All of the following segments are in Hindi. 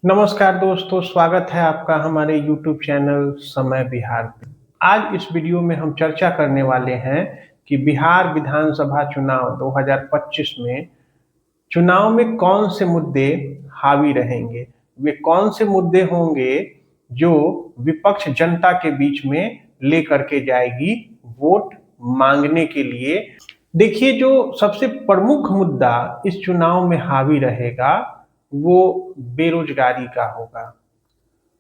नमस्कार दोस्तों, स्वागत है आपका हमारे YouTube चैनल समय बिहार पे। आज इस वीडियो में हम चर्चा करने वाले हैं कि बिहार विधानसभा चुनाव 2025 में चुनाव में कौन से मुद्दे हावी रहेंगे। वे कौन से मुद्दे होंगे जो विपक्ष जनता के बीच में लेकर के जाएगी वोट मांगने के लिए। देखिए, जो सबसे प्रमुख मुद्दा इस चुनाव में हावी रहेगा वो बेरोजगारी का होगा।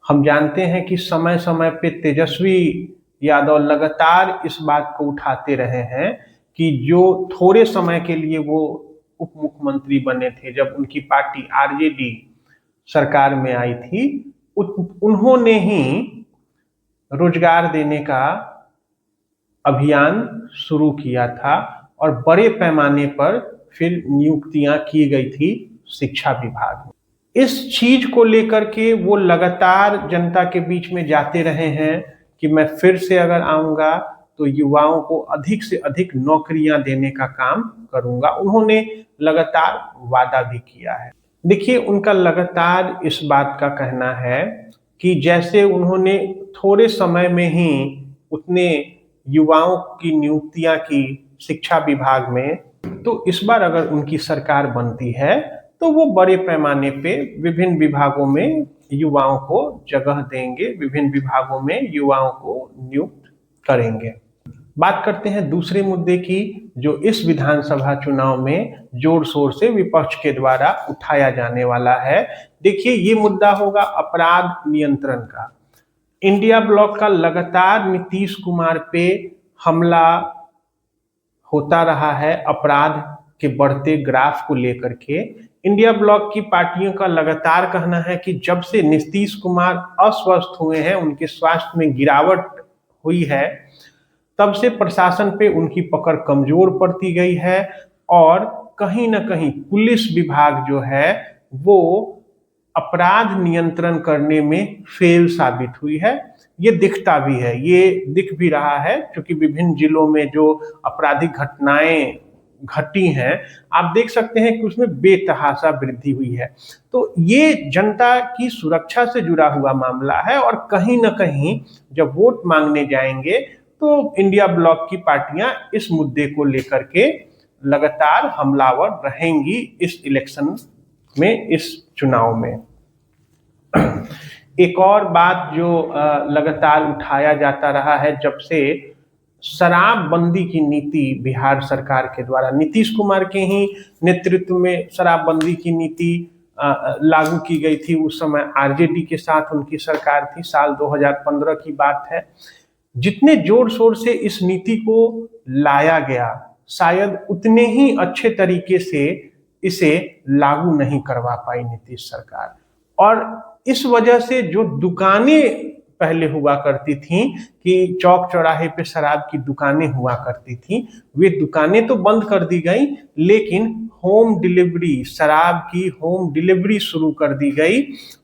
हम जानते हैं कि समय समय पे तेजस्वी यादव लगातार इस बात को उठाते रहे हैं कि जो थोड़े समय के लिए वो उप मुख्यमंत्री बने थे, जब उनकी पार्टी आरजेडी सरकार में आई थी, उन्होंने ही रोजगार देने का अभियान शुरू किया था और बड़े पैमाने पर फिर नियुक्तियां की गई थी शिक्षा विभाग में। इस चीज को लेकर के वो लगातार जनता के बीच में जाते रहे हैं कि मैं फिर से अगर आऊंगा तो युवाओं को अधिक से अधिक नौकरियां देने का काम करूंगा। उन्होंने लगातार वादा भी किया है। देखिए, उनका लगातार इस बात का कहना है कि जैसे उन्होंने थोड़े समय में ही उतने युवाओं की नियुक्तियां की शिक्षा विभाग में, तो इस बार अगर उनकी सरकार बनती है तो वो बड़े पैमाने पे विभिन्न विभागों में युवाओं को जगह देंगे, विभिन्न विभागों में युवाओं को नियुक्त करेंगे। बात करते हैं दूसरे मुद्दे की, जो इस विधानसभा चुनाव में जोर शोर से विपक्ष के द्वारा उठाया जाने वाला है। देखिए, ये मुद्दा होगा अपराध नियंत्रण का। इंडिया ब्लॉक का लगातार नीतीश कुमार पे हमला होता रहा है अपराध के बढ़ते ग्राफ को लेकर के। इंडिया ब्लॉक की पार्टियों का लगातार कहना है कि जब से नीतीश कुमार अस्वस्थ हुए हैं, उनके स्वास्थ्य में गिरावट हुई है, तब से प्रशासन पे उनकी पकड़ कमजोर पड़ती गई है और कहीं ना कहीं पुलिस विभाग जो है वो अपराध नियंत्रण करने में फेल साबित हुई है। ये दिखता भी है, ये दिख भी रहा है, क्योंकि विभिन्न जिलों में जो आपराधिक घटनाएं घटी हैं, आप देख सकते हैं कि उसमें बेतहाशा वृद्धि हुई है। तो ये जनता की सुरक्षा से जुड़ा हुआ मामला है और कहीं ना कहीं जब वोट मांगने जाएंगे तो इंडिया ब्लॉक की पार्टियां इस मुद्दे को लेकर के लगातार हमलावर रहेंगी इस इलेक्शन में, इस चुनाव में। एक और बात जो लगातार उठाया जाता रहा है, जब से शराबबंदी की नीति बिहार सरकार के द्वारा नीतीश कुमार के ही नेतृत्व में शराबबंदी की नीति लागू की गई थी। उस समय आरजेडी के साथ उनकी सरकार थी, साल 2015 की बात है। जितने जोर शोर से इस नीति को लाया गया, शायद उतने ही अच्छे तरीके से इसे लागू नहीं करवा पाई नीतीश सरकार। और इस वजह से जो दुकानें पहले हुआ करती थीं कि चौक चौराहे पे शराब की दुकानें हुआ करती थीं, वे दुकानें तो बंद कर दी गई, लेकिन होम डिलीवरी, शराब की होम डिलीवरी शुरू कर दी गई।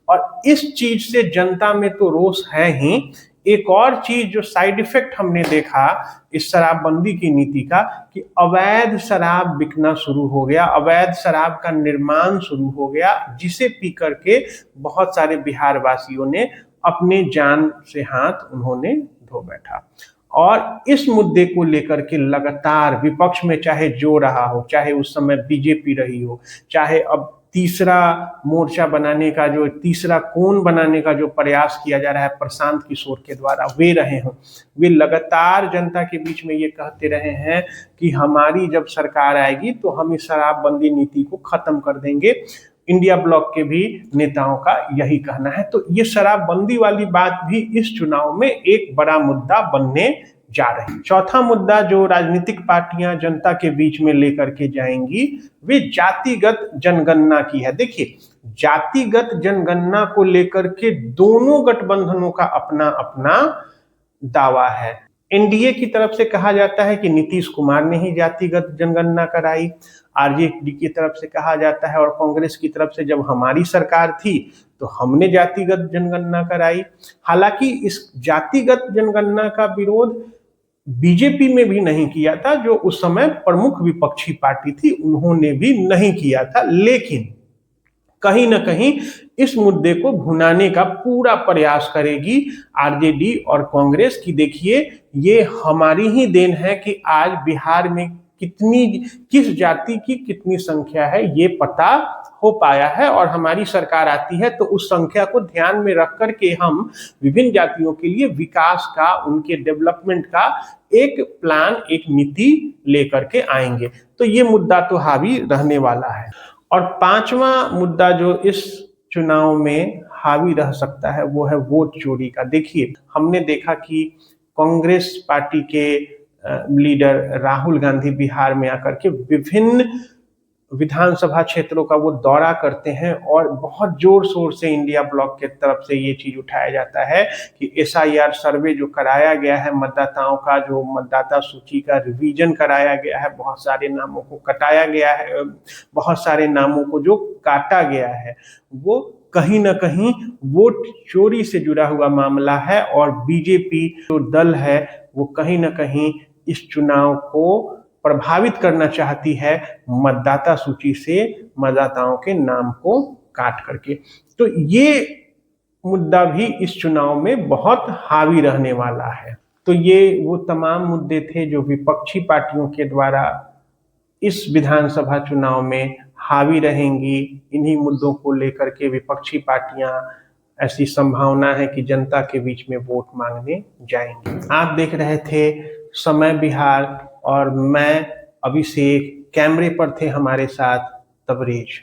और इस चीज से जनता में तो रोष है ही। एक और चीज जो साइड इफेक्ट हमने देखा इस शराबबंदी की नीति का, कि अवैध शराब बिकना शुरू हो गया, अवैध शराब का निर्माण शुरू हो गया, जिसे पी करके बहुत सारे बिहार वासियों ने अपने जान से हाथ उन्होंने धो बैठा। और इस मुद्दे को लेकर के लगातार विपक्ष में चाहे जो रहा हो, चाहे उस समय बीजेपी रही हो, चाहे अब तीसरा मोर्चा बनाने का, जो तीसरा कोण बनाने का जो प्रयास किया जा रहा है प्रशांत किशोर के द्वारा, वे रहे हों, वे लगातार जनता के बीच में ये कहते रहे हैं कि हमारी जब सरकार आएगी तो हम इस शराबबंदी नीति को खत्म कर देंगे। इंडिया ब्लॉक के भी नेताओं का यही कहना है। तो ये शराबबंदी वाली बात भी इस चुनाव में एक बड़ा मुद्दा बनने जा रही है। चौथा मुद्दा जो राजनीतिक पार्टियां जनता के बीच में लेकर के जाएंगी, वे जातिगत जनगणना की है। देखिए, जातिगत जनगणना को लेकर के दोनों गठबंधनों का अपना अपना दावा है। एनडीए की तरफ से कहा जाता है कि नीतीश कुमार ने ही जातिगत जनगणना कराई, आरजेडी की तरफ से कहा जाता है और कांग्रेस की तरफ से जब हमारी सरकार थी तो हमने जातिगत जनगणना कराई। हालांकि इस जातिगत जनगणना का विरोध बीजेपी में भी नहीं किया था, जो उस समय प्रमुख विपक्षी पार्टी थी, उन्होंने भी नहीं किया था। लेकिन कहीं ना कहीं इस मुद्दे को भुनाने का पूरा प्रयास करेगी आरजेडी और कांग्रेस की। देखिए, ये हमारी ही देन है कि आज बिहार में किस जाति की कितनी संख्या है ये पता हो पाया है, और हमारी सरकार आती है तो उस संख्या को ध्यान में रख करके हम विभिन्न जातियों के लिए विकास का, उनके डेवलपमेंट का एक प्लान, एक नीति लेकर के आएंगे। तो ये मुद्दा तो हावी रहने वाला है। और पांचवा मुद्दा जो इस चुनाव में हावी रह सकता है वो है वोट चोरी का। देखिए, हमने देखा कि कांग्रेस पार्टी के लीडर राहुल गांधी बिहार में आकर के विभिन्न विधानसभा क्षेत्रों का वो दौरा करते हैं और बहुत जोर शोर से इंडिया ब्लॉक के तरफ से ये चीज उठाया जाता है कि एसआईआर सर्वे जो कराया गया है, मतदाताओं का जो मतदाता सूची का रिवीजन कराया गया है, बहुत सारे नामों को कटाया गया है, बहुत सारे नामों को जो काटा गया है, वो कहीं ना कहीं वोट चोरी से जुड़ा हुआ मामला है। और बीजेपी जो दल है वो कहीं ना कहीं इस चुनाव को प्रभावित करना चाहती है मतदाता सूची से मतदाताओं के नाम को काट करके। तो ये मुद्दा भी इस चुनाव में बहुत हावी रहने वाला है। तो ये वो तमाम मुद्दे थे जो विपक्षी पार्टियों के द्वारा इस विधानसभा चुनाव में हावी रहेंगी। इन्हीं मुद्दों को लेकर के विपक्षी पार्टियां, ऐसी संभावना है कि जनता के बीच में वोट मांगने जाएंगी। आप देख रहे थे समय बिहार और मैं अभिषेक, कैमरे पर थे हमारे साथ तबरेज।